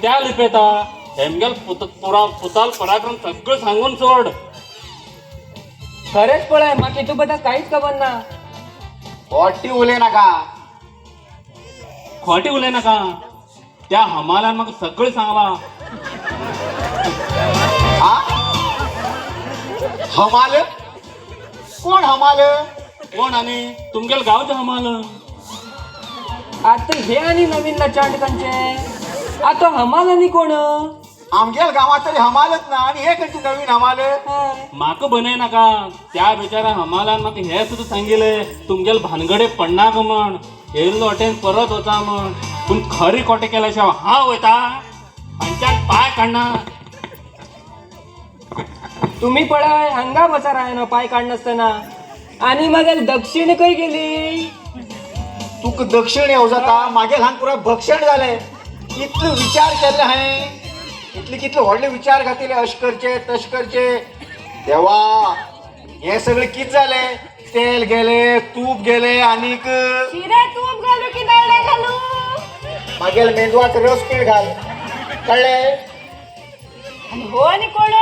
कित्या लिपेता हेमगेल पुताल पराक्रम सगळं सांगून सोड. खरेच पळय माका तू बद्दल काहीच खबर ना. खोटी उले नाका. खोटी उलय नका. त्या हमालान म्हाका सगळं सांगला. हा हमाल कोण हमाल? कोण आणि तुमगेल गावचे हमाल. आता हे आणि नवीन लचांड कंचे आता हमाल आणि कोण आमगेल गावात तरी हमालच ना आणि हे कधी नवीन हमाल. माका बनय नका. त्या बिचारा हमालान म्हाका हे सुद्धा सांगिले तुमगेल भानगडे पडना ग म्हण. येयल्लो वाटेन परत होता म्हण. पूण खरी कोटे केल्याशिवाय हा वयता हांच्यान पाय काढणार. तुम्ही पळय हांगा बसा राहना पाय काढनसतना आणि मग दक्षिण खंय गेली. तुक दक्षिण येऊ जाता मागे लहान पुरा भक्षण झालंय. इतलं विचार केले आहे इतले कितले व्हडले विचार घातले अशकरचे तशकरचे. देवा हे सगळे कित झाले. तेल गेले तूप गेले आणि शिरे तूप घालू की दळणे घालू? मागेल मेंदवात रस पीठ घाल कळले. आणि हो आणि कोण